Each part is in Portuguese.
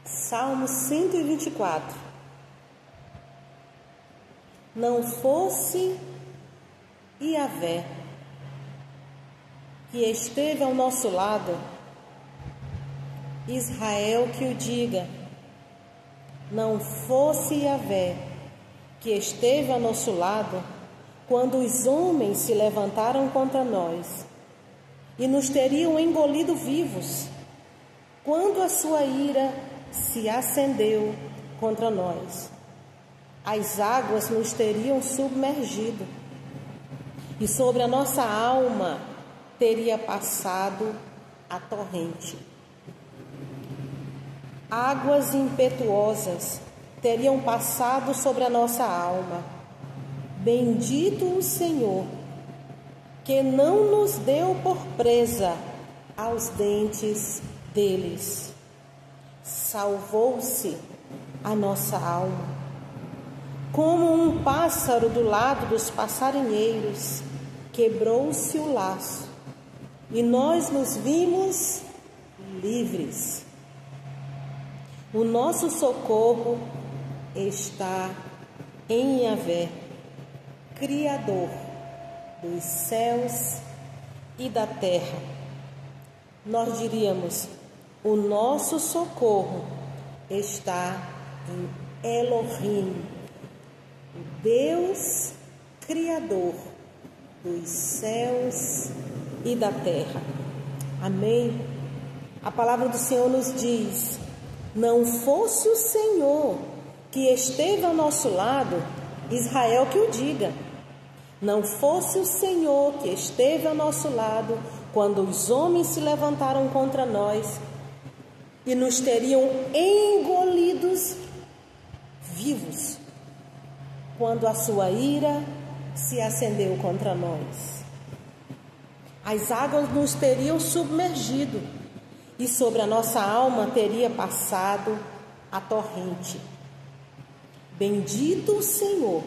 Salmo 124. Não fosse Yahvé, que esteve ao nosso lado, Israel que o diga. Não fosse Yahvé, que esteve ao nosso lado, quando os homens se levantaram contra nós e nos teriam engolido vivos, quando a sua ira se acendeu contra nós, as águas nos teriam submergido e sobre a nossa alma teria passado a torrente. Águas impetuosas teriam passado sobre a nossa alma. Bendito o Senhor, que não nos deu por presa aos dentes deles. Salvou-se a nossa alma. Como um pássaro do lado dos passarinheiros, quebrou-se o laço, e nós nos vimos livres. O nosso socorro está em Yahvé, Criador dos céus e da terra. Nós diríamos: o nosso socorro está em Elohim, o Deus Criador dos céus e da terra. Amém? A palavra do Senhor nos diz: não fosse o Senhor que esteve ao nosso lado, Israel que o diga. Não fosse o Senhor que esteve ao nosso lado, quando os homens se levantaram contra nós e nos teriam engolidos vivos, quando a sua ira se acendeu contra nós. As águas nos teriam submergido e sobre a nossa alma teria passado a torrente. Bendito o Senhor,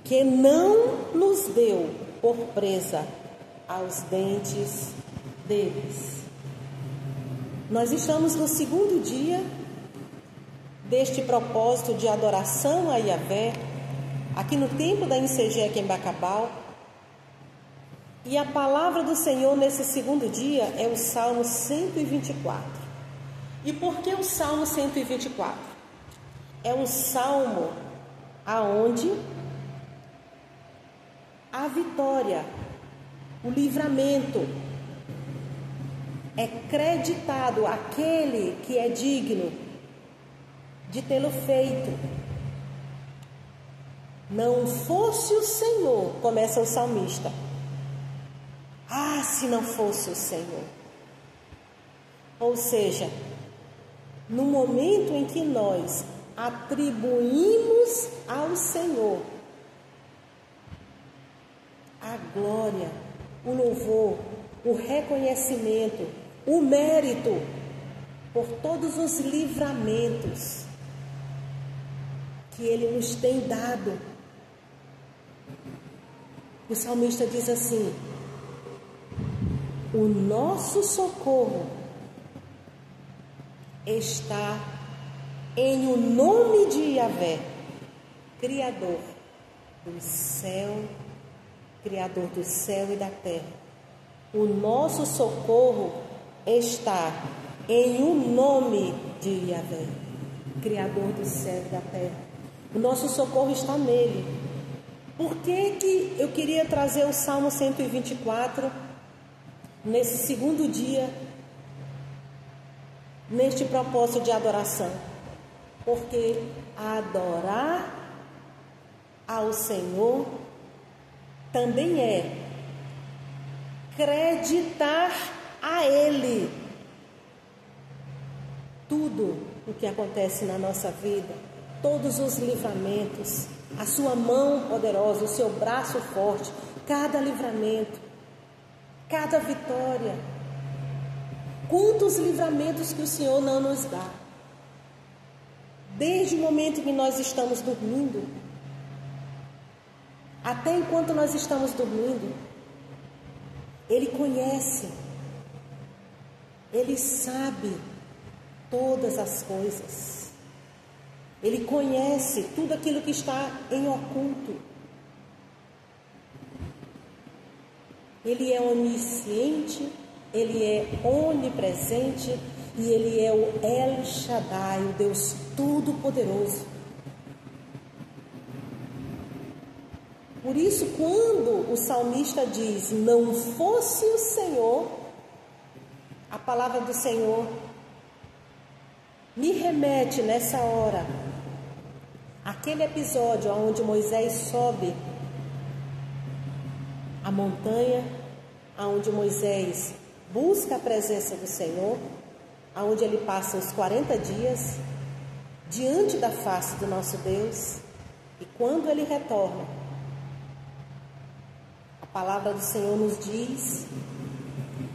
que não nos deu por presa aos dentes deles. Nós estamos no segundo dia deste propósito de adoração a Yahvé, aqui no templo da INCG aqui em Bacabal. E a palavra do Senhor nesse segundo dia é o Salmo 124. E por que o Salmo 124? É um salmo aonde a vitória, o livramento é creditado àquele que é digno de tê-lo feito. Não fosse o Senhor, começa o salmista. Ah, se não fosse o Senhor. Ou seja, no momento em que nós atribuímos ao Senhor a glória, o louvor, o reconhecimento, o mérito por todos os livramentos que Ele nos tem dado. O salmista diz assim: o nosso socorro está em o nome de Yahvé, Criador do céu e da terra. O nosso socorro está em o nome de Yahvé, Criador do céu e da terra. O nosso socorro está nele. Por que eu queria trazer o Salmo 124 nesse segundo dia, neste propósito de adoração? Porque adorar ao Senhor também é acreditar a Ele tudo o que acontece na nossa vida, todos os livramentos, a sua mão poderosa, o seu braço forte, cada livramento, cada vitória. Quantos livramentos que o Senhor não nos dá. Desde o momento que nós estamos dormindo, até enquanto nós estamos dormindo, Ele conhece. Ele sabe todas as coisas. Ele conhece tudo aquilo que está em oculto. Ele é onisciente, Ele é onipresente e Ele é o El Shaddai, o Deus Todo-Poderoso. Por isso, quando o salmista diz, não fosse o Senhor, a palavra do Senhor me remete nessa hora àquele episódio onde Moisés sobe a montanha, onde Moisés busca a presença do Senhor, onde ele passa os 40 dias diante da face do nosso Deus, e quando ele retorna, a palavra do Senhor nos diz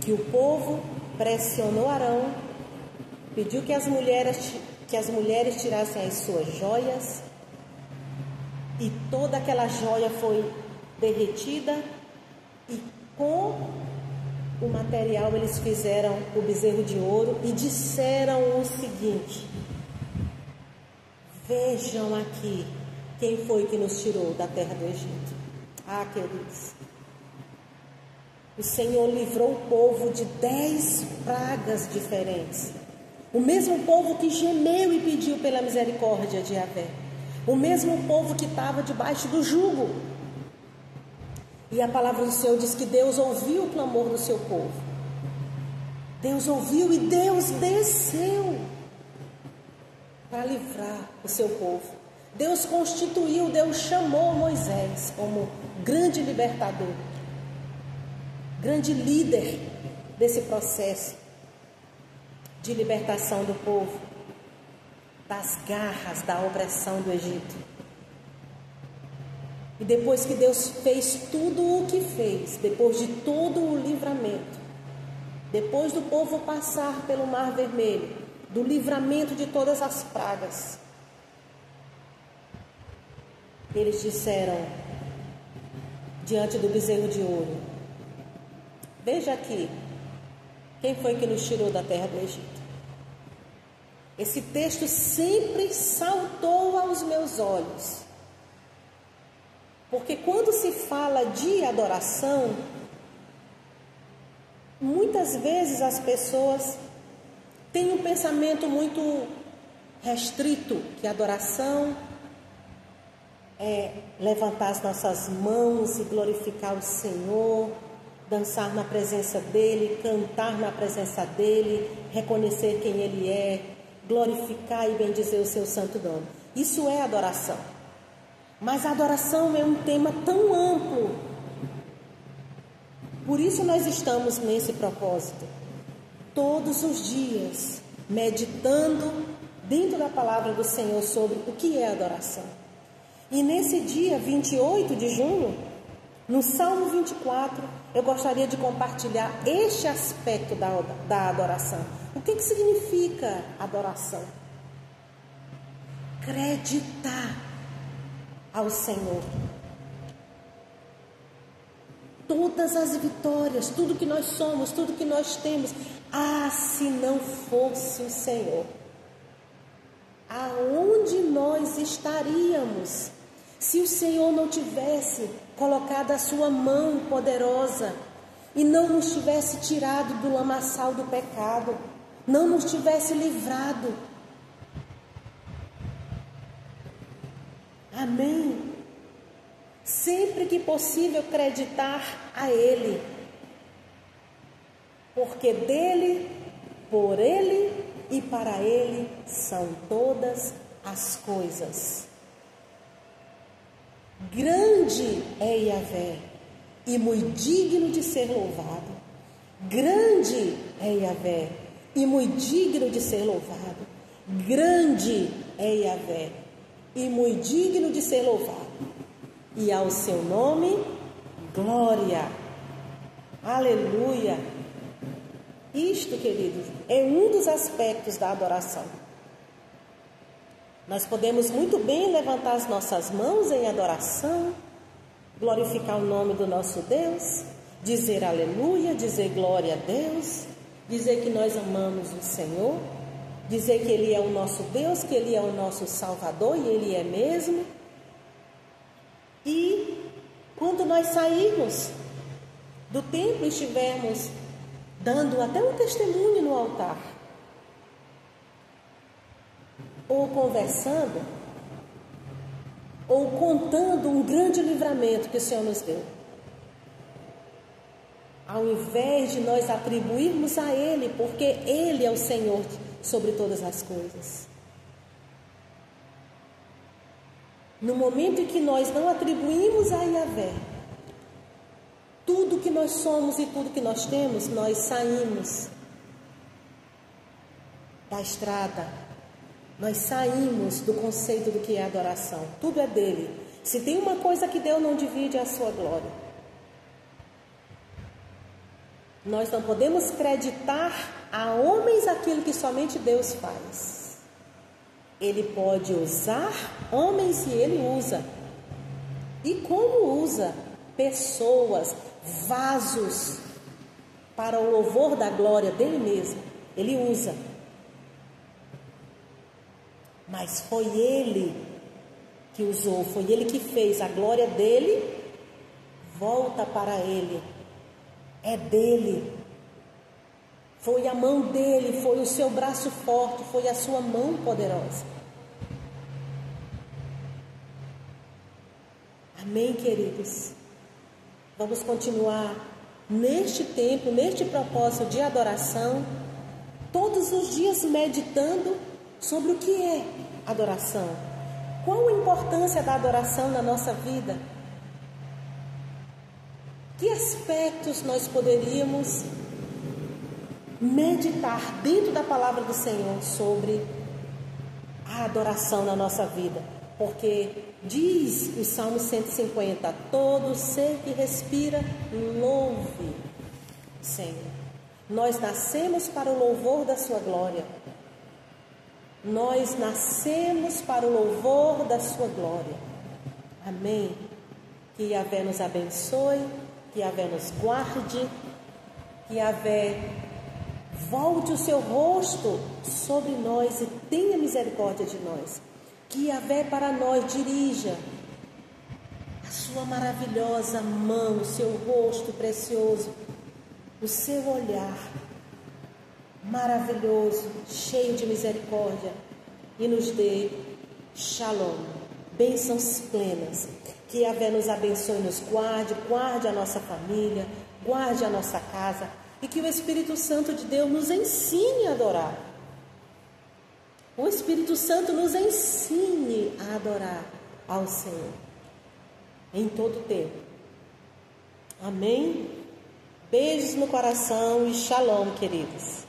que o povo pressionou Arão, pediu que as mulheres tirassem as suas joias, e toda aquela joia foi derretida, e com o material eles fizeram o bezerro de ouro e disseram o seguinte: vejam aqui quem foi que nos tirou da terra do Egito. Ah, queridos, o Senhor livrou o povo de 10 pragas diferentes. O mesmo povo que gemeu e pediu pela misericórdia de Yahvé. O mesmo povo que estava debaixo do jugo. E a palavra do Senhor diz que Deus ouviu o clamor do seu povo. Deus ouviu e Deus desceu para livrar o seu povo. Deus constituiu, Deus chamou Moisés como grande libertador, grande líder desse processo de libertação do povo das garras da opressão do Egito. E depois que Deus fez tudo o que fez, depois de todo o livramento, depois do povo passar pelo Mar Vermelho, do livramento de todas as pragas, eles disseram diante do bezerro de ouro: veja aqui, quem foi que nos tirou da terra do Egito? Esse texto sempre saltou aos meus olhos, porque quando se fala de adoração, muitas vezes as pessoas têm um pensamento muito restrito, que a adoração é levantar as nossas mãos e glorificar o Senhor, dançar na presença dEle, cantar na presença dEle, reconhecer quem Ele é, glorificar e bendizer o seu santo nome. Isso é adoração. Mas a adoração é um tema tão amplo. Por isso nós estamos nesse propósito, todos os dias, meditando dentro da palavra do Senhor sobre o que é adoração. E nesse dia 28 de junho, no Salmo 24, eu gostaria de compartilhar este aspecto da adoração. O que significa adoração? Acreditar ao Senhor. Todas as vitórias, tudo que nós somos, tudo que nós temos. Ah, se não fosse o Senhor, aonde nós estaríamos? Se o Senhor não tivesse colocado a sua mão poderosa e não nos tivesse tirado do lamaçal do pecado, não nos tivesse livrado. Amém? Sempre que possível acreditar a Ele, porque dEle, por Ele e para Ele são todas as coisas. Grande é Yahvé e muito digno de ser louvado. Grande é Yahvé e muito digno de ser louvado. Grande é Yahvé e muito digno de ser louvado. E ao seu nome, glória. Aleluia. Isto, queridos, é um dos aspectos da adoração. Nós podemos muito bem levantar as nossas mãos em adoração, glorificar o nome do nosso Deus, dizer aleluia, dizer glória a Deus, dizer que nós amamos o Senhor, dizer que Ele é o nosso Deus, que Ele é o nosso Salvador, e Ele é mesmo. E quando nós sairmos do templo e estivermos dando até um testemunho no altar, ou conversando, ou contando um grande livramento que o Senhor nos deu, ao invés de nós atribuirmos a Ele, porque Ele é o Senhor sobre todas as coisas. No momento em que nós não atribuímos a Yahvé tudo que nós somos e tudo que nós temos, nós saímos da estrada, nós saímos do conceito do que é adoração. Tudo é dele. Se tem uma coisa que Deus não divide, é a sua glória. Nós não podemos acreditar a homens aquilo que somente Deus faz. Ele pode usar homens e Ele usa. E como usa? Pessoas, vasos, para o louvor da glória dele mesmo. Ele usa. Mas foi Ele que usou, foi Ele que fez. A glória dele volta para Ele. É dele. Foi a mão dele, foi o seu braço forte, foi a sua mão poderosa. Amém, queridos? Vamos continuar neste tempo, neste propósito de adoração, todos os dias meditando sobre o que é adoração. Qual a importância da adoração na nossa vida? Que aspectos nós poderíamos meditar dentro da palavra do Senhor sobre a adoração na nossa vida? Porque diz o Salmo 150, todo ser que respira, louve o Senhor. Nós nascemos para o louvor da sua glória. Nós nascemos para o louvor da sua glória. Amém? Que Yahvé nos abençoe, que Yahvé nos guarde, que Yahvé volte o seu rosto sobre nós e tenha misericórdia de nós. Que Yahvé para nós dirija a sua maravilhosa mão, o seu rosto precioso, o seu olhar maravilhoso, cheio de misericórdia, e nos dê shalom, bênçãos plenas. Que Yahvé nos abençoe, nos guarde, guarde a nossa família, guarde a nossa casa, e que o Espírito Santo de Deus nos ensine a adorar. O Espírito Santo nos ensine a adorar ao Senhor em todo tempo. Amém? Beijos no coração e shalom, queridos.